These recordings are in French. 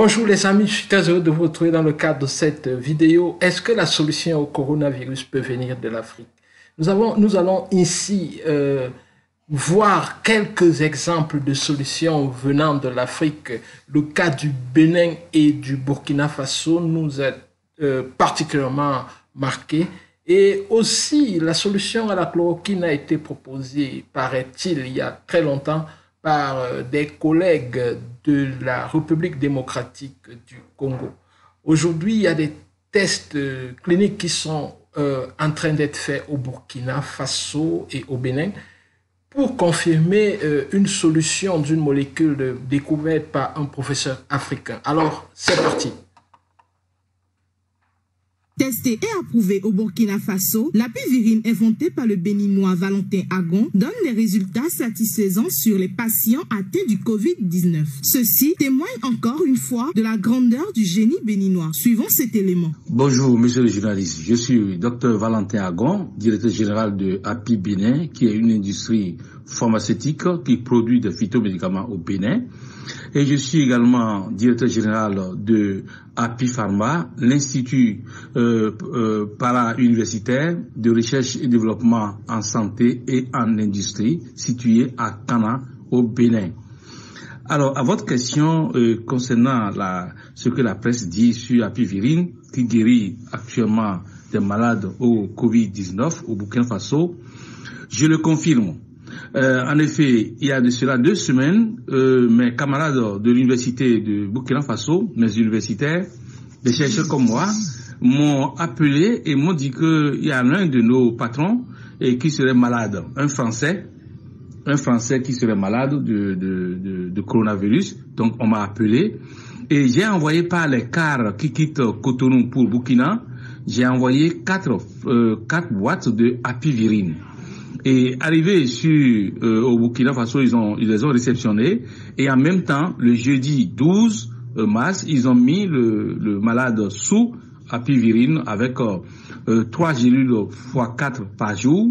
Bonjour les amis, je suis très heureux de vous retrouver dans le cadre de cette vidéo. Est-ce que la solution au coronavirus peut venir de l'Afrique? Nous allons ici voir quelques exemples de solutions venant de l'Afrique. Le cas du Bénin et du Burkina Faso nous a particulièrement marqué. Et aussi, la solution à la chloroquine a été proposée, paraît-il, il y a très longtemps, par des collègues de la République démocratique du Congo. Aujourd'hui, il y a des tests cliniques qui sont en train d'être faits au Burkina Faso et au Bénin pour confirmer une solution d'une molécule découverte par un professeur africain. Alors, c'est parti. Testée et approuvée au Burkina Faso, l'apivirine inventée par le Béninois Valentin Agon donne des résultats satisfaisants sur les patients atteints du Covid-19. Ceci témoigne encore une fois de la grandeur du génie béninois. Suivons cet élément. Bonjour, monsieur le journaliste. Je suis Dr Valentin Agon, directeur général de API Bénin, qui est une industrie pharmaceutique qui produit des phytomédicaments au Bénin. Et je suis également directeur général de API Pharma, l'institut para-universitaire de recherche et développement en santé et en industrie, situé à Kana, au Bénin. Alors, à votre question concernant ce que la presse dit sur apivirine, qui guérit actuellement des malades au Covid-19 au Burkina Faso, je le confirme. En effet, il y a de cela 2 semaines, mes camarades de l'université de Burkina Faso, mes universitaires, des chercheurs comme moi, m'ont appelé et m'ont dit qu'il y a l'un de nos patrons qui serait malade, un Français qui serait malade de coronavirus. Donc on m'a appelé et j'ai envoyé par les cars qui quittent Cotonou pour Burkina, j'ai envoyé 4 boîtes de apivirine. Et arrivé au Burkina Faso, ils les ont réceptionnés. Et en même temps, le jeudi 12 mars, ils ont mis le malade sous apivirine avec 3 gélules x 4 par jour.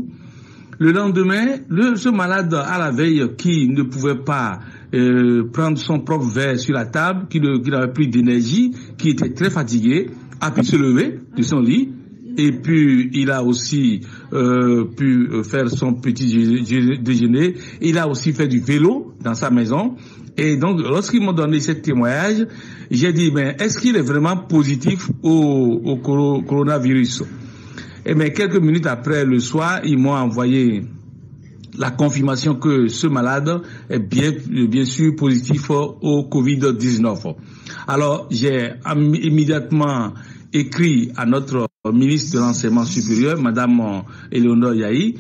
Le lendemain, ce malade à la veille qui ne pouvait pas prendre son propre verre sur la table, qui n'avait plus d'énergie, qui était très fatigué, a pu se lever de son lit. Et puis, il a aussi pu faire son petit déjeuner. Il a aussi fait du vélo dans sa maison. Et donc, lorsqu'ils m'ont donné ce témoignage, j'ai dit, est-ce qu'il est vraiment positif au coronavirus? Et bien, quelques minutes après, le soir, ils m'ont envoyé la confirmation que ce malade est bien sûr positif au Covid-19. Alors, j'ai immédiatement écrit à notre ministre de l'enseignement supérieur, Madame Eleonore Yahi,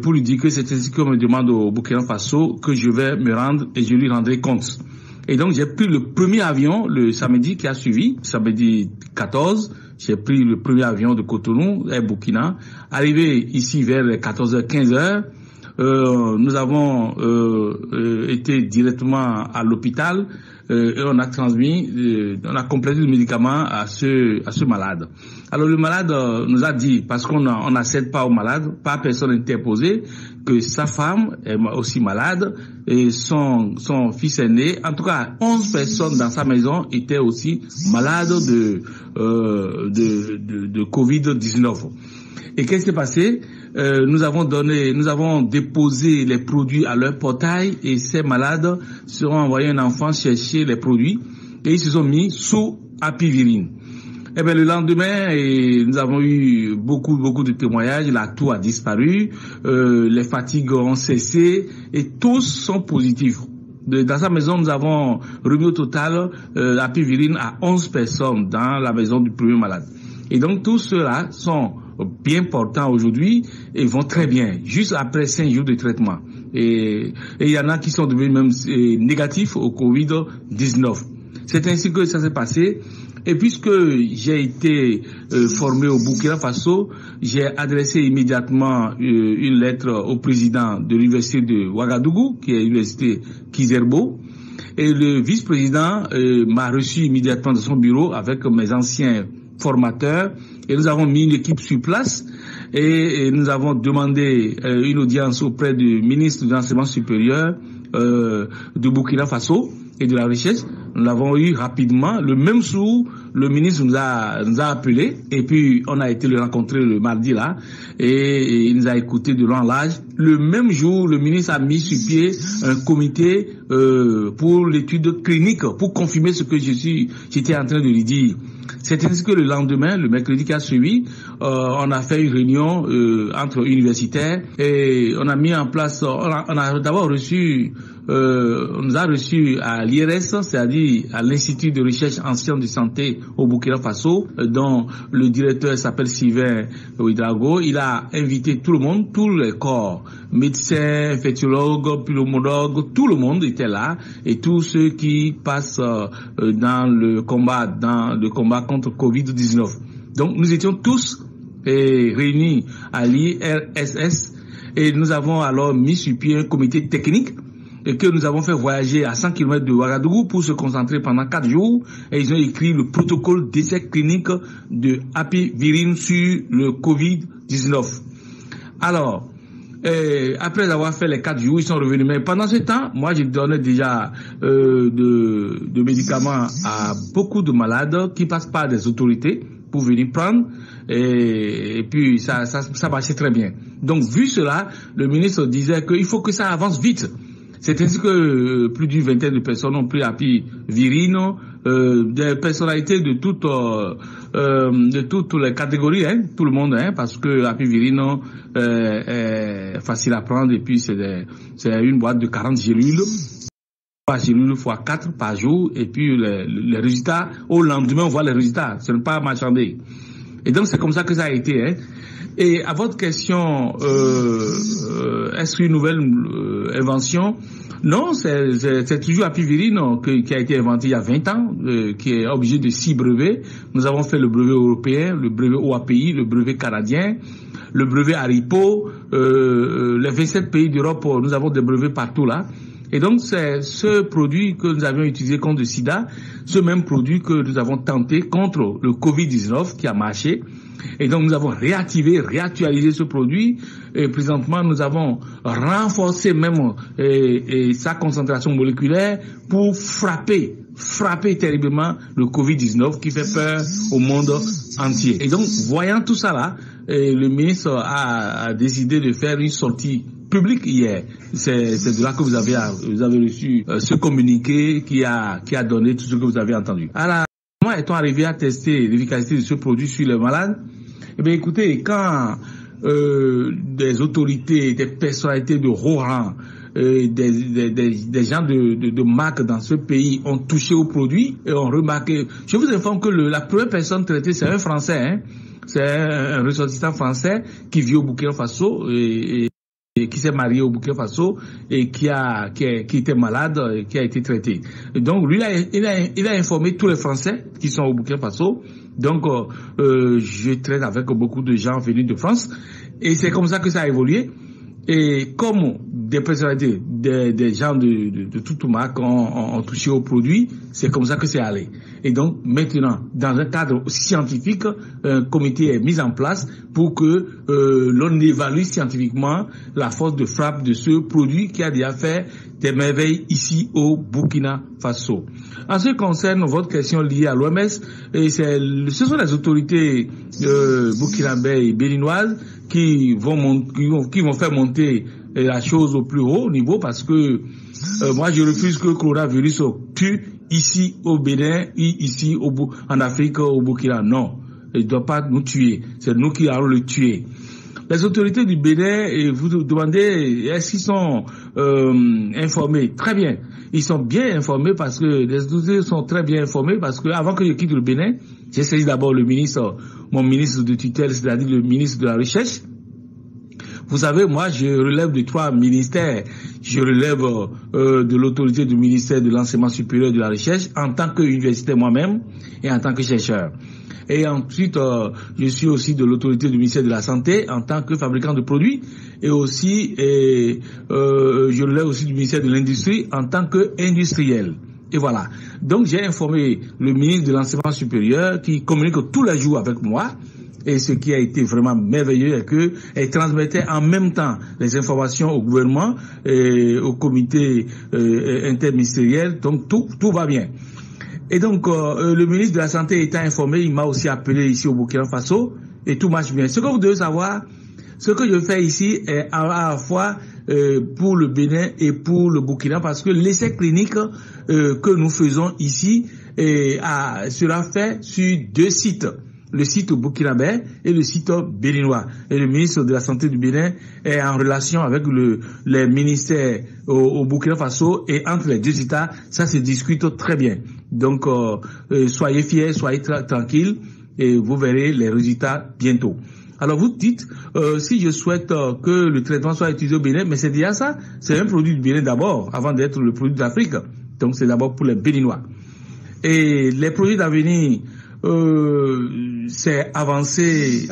pour lui dire que c'est ainsi qu'on me demande au Burkina Faso que je vais me rendre et je lui rendrai compte. Et donc j'ai pris le premier avion le samedi qui a suivi, samedi 14, j'ai pris le premier avion de Cotonou, Air Burkina, arrivé ici vers 14h, 15h, nous avons été directement à l'hôpital et on a on a complété le médicament à ce malade. Alors le malade nous a dit, parce qu'on n'accède pas au malade, pas personne interposée, que sa femme est aussi malade et son fils aîné, en tout cas 11 personnes dans sa maison étaient aussi malades de Covid-19. Et qu'est-ce qui s'est passé? Nous avons déposé les produits à leur portail et ces malades seront envoyés un enfant chercher les produits et ils se sont mis sous apivirine. Eh bien, le lendemain, nous avons eu beaucoup de témoignages, la toux a disparu, les fatigues ont cessé et tous sont positifs. Dans sa maison, nous avons remis au total apivirine à 11 personnes dans la maison du premier malade. Et donc, tous ceux-là sont bien portants aujourd'hui et vont très bien, juste après 5 jours de traitement. Et il y en a qui sont devenus même négatifs au Covid-19. C'est ainsi que ça s'est passé. Et puisque j'ai été formé au Burkina Faso, j'ai adressé immédiatement une lettre au président de l'université de Ouagadougou, qui est l'université Kizerbo. Et le vice-président m'a reçu immédiatement dans son bureau avec mes anciens formateurs. Et nous avons mis une équipe sur place et nous avons demandé une audience auprès du ministre de l'enseignement supérieur du Burkina Faso. et de la Recherche. Nous l'avons eu rapidement. Le même jour, le ministre nous a appelés et puis on a été le rencontrer le mardi là et il nous a écouté de long en large. Le même jour, le ministre a mis sur pied un comité pour l'étude clinique pour confirmer ce que j'étais en train de lui dire. C'est ainsi que le lendemain, le mercredi qui a suivi, on a fait une réunion entre universitaires et on a mis en place, on a d'abord reçu, on nous a reçu à l'IRS, c'est-à-dire à l'Institut de recherche en sciences de santé au Burkina Faso, dont le directeur s'appelle Sylvain Ouedraogo. Il a invité tout le monde, tous les corps, médecins, infectiologues, pneumologues, tout le monde était là et tous ceux qui passent dans le combat contre Covid-19. Donc nous étions tous réunis à l'IRSS et nous avons alors mis sur pied un comité technique et que nous avons fait voyager à 100 km de Ouagadougou pour se concentrer pendant 4 jours et ils ont écrit le protocole d'essai clinique de Apivirine sur le Covid-19. Alors, après avoir fait les 4 jours, ils sont revenus. Mais pendant ce temps, moi, je donnais déjà de médicaments à beaucoup de malades qui passent par des autorités pour venir prendre. Et puis, ça marchait très bien. Donc, vu cela, le ministre disait qu'il faut que ça avance vite. C'est ainsi que plus d'une vingtaine de personnes ont pris Apivirine, des personnalités de toutes les catégories, hein, tout le monde, hein, parce que Apivirine est facile à prendre et puis c'est une boîte de 40 gélules. 3 gélules x 4 par jour et puis les résultats, au lendemain on voit les résultats, ce n'est pas marchandé. Et donc c'est comme ça que ça a été, hein. Et à votre question, est-ce une nouvelle invention? Non, c'est toujours Apivirine qui a été inventé il y a 20 ans, qui est obligé de 6 brevets. Nous avons fait le brevet européen, le brevet OAPI, le brevet canadien, le brevet Aripo, les 27 pays d'Europe, nous avons des brevets partout là. Et donc c'est ce produit que nous avions utilisé contre le sida, ce même produit que nous avons tenté contre le Covid-19 qui a marché. Et donc nous avons réactualisé ce produit et présentement nous avons renforcé même sa concentration moléculaire pour frapper terriblement le Covid-19 qui fait peur au monde entier. Et donc voyant tout ça là, le ministre a décidé de faire une sortie publique hier. C'est de là que vous avez reçu ce communiqué qui a donné tout ce que vous avez entendu. Alors, comment est-on arrivé à tester l'efficacité de ce produit sur les malades? Eh bien, écoutez, quand des autorités, des personnalités de haut rang, des gens de marque dans ce pays ont touché au produit et ont remarqué. Je vous informe que la première personne traitée, c'est un Français, hein. C'est un ressortissant français qui vit au Burkina Faso et qui s'est marié au Burkina Faso et qui était malade et qui a été traité. Et donc lui il a informé tous les Français qui sont au Burkina Faso. Donc je traite avec beaucoup de gens venus de France et c'est comme ça que ça a évolué. Et comme des personnalités, des gens de toute marque ont touché au produit, c'est comme ça que c'est allé. Et donc maintenant, dans un cadre scientifique, un comité est mis en place pour que l'on évalue scientifiquement la force de frappe de ce produit qui a déjà fait des merveilles ici au Burkina Faso. En ce qui concerne votre question liée à l'OMS, ce sont les autorités burkinabées et béninoises qui vont faire monter la chose au plus haut niveau parce que moi je refuse que le coronavirus tue ici au Bénin, ici en Afrique, au Burkina. Non, il ne doit pas nous tuer, c'est nous qui allons le tuer. Les autorités du Bénin, et vous demandez, est-ce qu'ils sont informés? Très bien. Ils sont bien informés parce que les autorités sont très bien informés parce que avant que je quitte le Bénin, j'ai saisi d'abord mon ministre de tutelle, c'est-à-dire le ministre de la Recherche. Vous savez, moi, je relève de 3 ministères. Je relève de l'autorité du ministère de l'enseignement supérieur et de la recherche en tant qu'universitaire moi-même et en tant que chercheur. Et ensuite, je suis aussi de l'autorité du ministère de la Santé en tant que fabricant de produits et aussi, je relève aussi du ministère de l'Industrie en tant qu'industriel. Et voilà. Donc, j'ai informé le ministre de l'enseignement supérieur qui communique tous les jours avec moi Et ce qui a été vraiment merveilleux est que elle transmettait en même temps les informations au gouvernement, au comité interministériel, donc tout va bien. Et donc le ministre de la Santé étant informé, il m'a aussi appelé ici au Burkina Faso et tout marche bien. Ce que vous devez savoir, ce que je fais ici est à la fois pour le Bénin et pour le Burkina, parce que l'essai clinique que nous faisons ici sera fait sur 2 sites. Le site burkinabé et le site béninois. Et le ministre de la Santé du Bénin est en relation avec les ministères au Burkina Faso, et entre les 2 États, ça se discute très bien. Donc, soyez fiers, soyez tranquilles, et vous verrez les résultats bientôt. Alors vous dites, si je souhaite que le traitement soit utilisé au Bénin, mais c'est déjà ça, c'est un produit du Bénin d'abord, avant d'être le produit d'Afrique. Donc c'est d'abord pour les Béninois. Et les produits d'avenir, c'est avancer,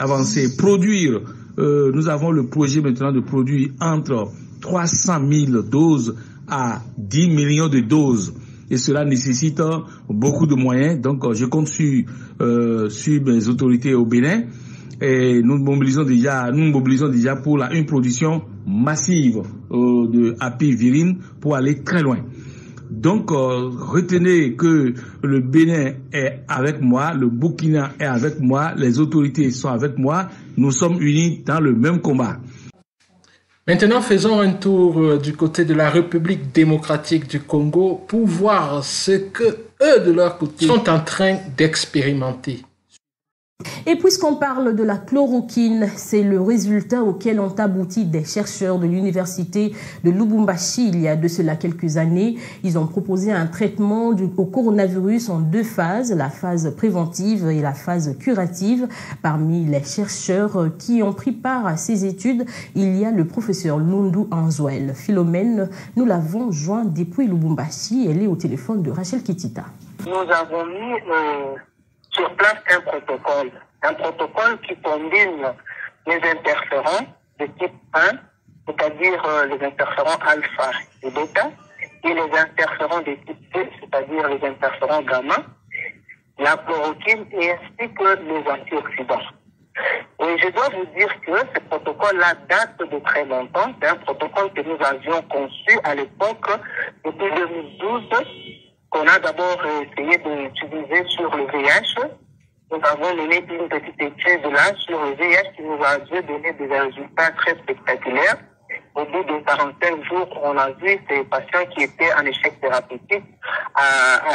produire. Nous avons le projet maintenant de produire entre 300 000 doses à 10 millions de doses. Et cela nécessite beaucoup de moyens. Donc je compte sur mes autorités au Bénin. Et nous mobilisons déjà pour une production massive de apivirine pour aller très loin. Donc, retenez que le Bénin est avec moi, le Burkina est avec moi, les autorités sont avec moi, nous sommes unis dans le même combat. Maintenant, faisons un tour du côté de la République démocratique du Congo pour voir ce que eux, de leur côté, sont en train d'expérimenter. Et puisqu'on parle de la chloroquine, c'est le résultat auquel ont abouti des chercheurs de l'université de Lubumbashi il y a de cela quelques années. Ils ont proposé un traitement au coronavirus en 2 phases, la phase préventive et la phase curative. Parmi les chercheurs qui ont pris part à ces études, il y a le professeur Lundu Anzuel. Philomène, nous l'avons joint depuis Lubumbashi. Elle est au téléphone de Rachel Kitita. Nous avons mis sur place un protocole qui combine les interférents de type 1, c'est-à-dire les interférents alpha et bêta, et les interférents de type 2, c'est-à-dire les interférents gamma, la chloroquine et ainsi que les antioxydants. Et je dois vous dire que ce protocole-là date de très longtemps. C'est un protocole que nous avions conçu à l'époque, depuis 2012, qu'on a d'abord essayé d'utiliser sur le VIH. Nous avons mené une petite étude là sur le VIH qui nous a donné des résultats très spectaculaires. Au bout de 45 jours, on a vu ces patients qui étaient en échec thérapeutique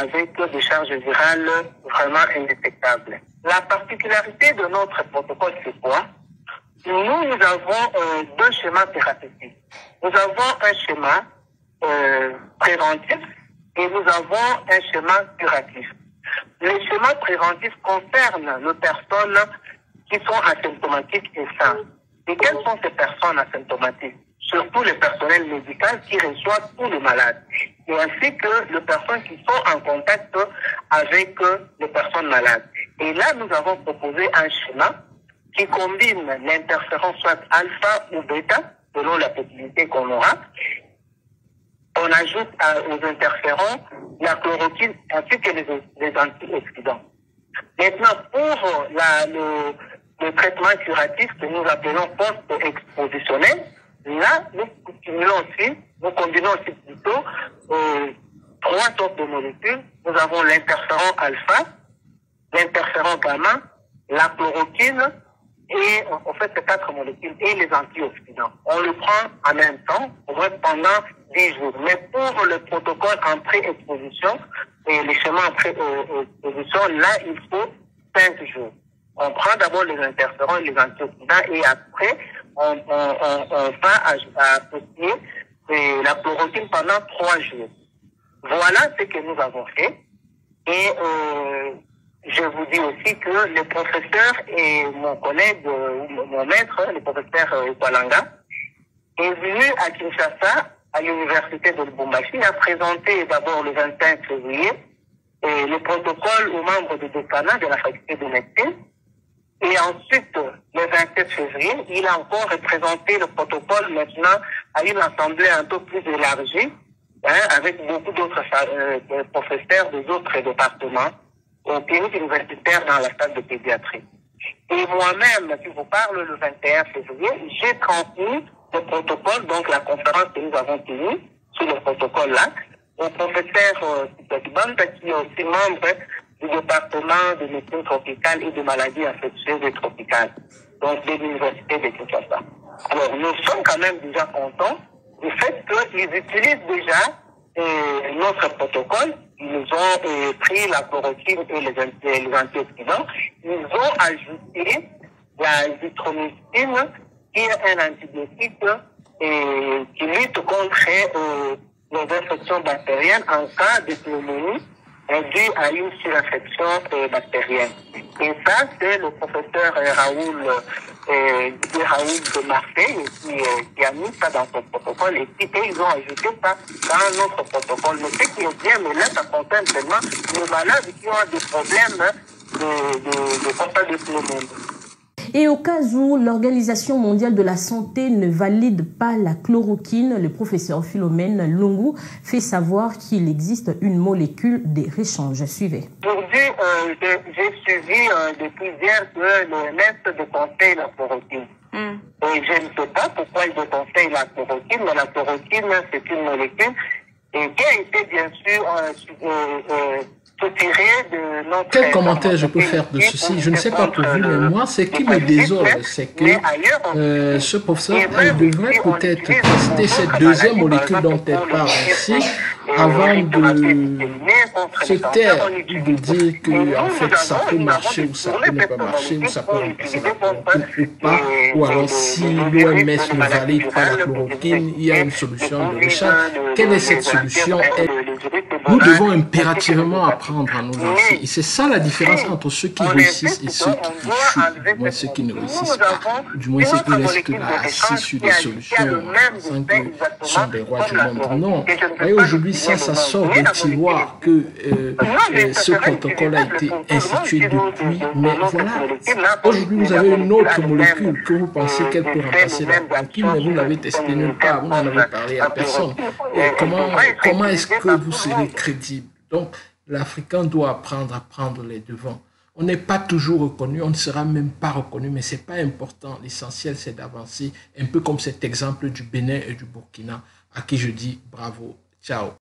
avec des charges virales vraiment indétectables. La particularité de notre protocole, c'est quoi? Nous avons 2 schémas thérapeutiques. Nous avons un schéma préventif et nous avons un schéma curatif. Le schéma préventif concerne les personnes qui sont asymptomatiques et saines. Et quelles sont ces personnes asymptomatiques? Surtout le personnel médical qui reçoit tous les malades. Et ainsi que les personnes qui sont en contact avec les personnes malades. Et là, nous avons proposé un schéma qui combine l'interférence soit alpha ou bêta, selon la possibilité qu'on aura. On ajoute aux interférents la chloroquine ainsi que les antioxydants. Maintenant, pour le traitement curatif que nous appelons post-expositionnel, là, nous combinons aussi plutôt 3 sortes de molécules. Nous avons l'interféron alpha, l'interféron gamma, la chloroquine et en fait ces 4 molécules et les antioxydants. On le prend en même temps, au moins pendant 10 jours. Mais pour le protocole en pré-exposition et les schémas en pré-exposition, là, il faut 5 jours. On prend d'abord les interférons et les antioxydants et après, on va associer la chloroquine pendant 3 jours. Voilà ce que nous avons fait. Et je vous dis aussi que le professeur et mon collègue, mon maître, le professeur Kwalanga, est venu à Kinshasa, à l'université de Lubumbashi, a présenté d'abord le 25 février le protocole aux membres de décanat de la faculté de médecine. Et ensuite, le 27 février, il a encore représenté le protocole maintenant à une assemblée un peu plus élargie, avec beaucoup d'autres professeurs des autres départements, aux cliniques universitaires dans la salle de pédiatrie. Et moi-même, qui vous parle le 21 février, j'ai transmis le protocole, donc la conférence que nous avons tenue sur le protocole-là, au professeur Banda, qui est aussi membre du département de médecine tropicale et de maladies infectieuses et tropicales, donc de l'université de Kinshasa. Alors, nous sommes quand même déjà contents du fait qu'ils utilisent déjà notre protocole. Ils ont pris la chloroquine et les antioxydants. Ils ont ajouté la azithromycine, qui est un antibiotique qui lutte contre les infections bactériennes en cas de pneumonie due à une surinfection bactérienne. Et ça, c'est le professeur Raoul de Marseille qui a mis ça dans son protocole et puis ils ont ajouté ça dans notre protocole. Mais ce qui est bien, mais là, ça concerne seulement les malades qui ont des problèmes de pneumonie. Et au cas où l'Organisation mondiale de la santé ne valide pas la chloroquine, le professeur Philomène Lungu fait savoir qu'il existe une molécule de réchange. Suivez. Aujourd'hui, j'ai suivi depuis hier que l'OMS déconseille la chloroquine. Et je ne sais pas pourquoi ils déconseillent la chloroquine, mais la chloroquine, c'est une molécule qui a été bien sûr quel commentaire je peux faire de ceci? Je ne sais pas pour vous, mais moi, ce qui me désole, c'est que ce professeur, il devrait peut-être tester cette deuxième molécule dont elle parle ici, avant de se taire, de dire que en fait ça peut marcher ou ça peut ne pas marcher, ou ça peut remplacer la chloroquine ou pas, ou alors si l'OMS ne valide pas la chloroquine, il y a une solution de recharge. Quelle est cette solution? Nous devons impérativement apprendre à nous lancer. Et c'est ça la différence entre ceux qui réussissent et ceux qui échouent. Du moins ceux qui ne réussissent pas. Du moins ceux qui restent là assis sur des solutions sans qu'ils sont des rois du monde. Non. Et aujourd'hui, ça sort des tiroirs que ce protocole a été institué depuis. Mais voilà. Aujourd'hui, vous avez une autre molécule que vous pensez qu'elle peut remplacer la chloroquine, mais vous n'avez testé nulle part. Vous n'en avez parlé à personne. Et comment est-ce que vous serez crédible? Donc, l'Africain doit apprendre à prendre les devants. On n'est pas toujours reconnu, on ne sera même pas reconnu, mais ce n'est pas important. L'essentiel, c'est d'avancer, un peu comme cet exemple du Bénin et du Burkina, à qui je dis bravo. Ciao.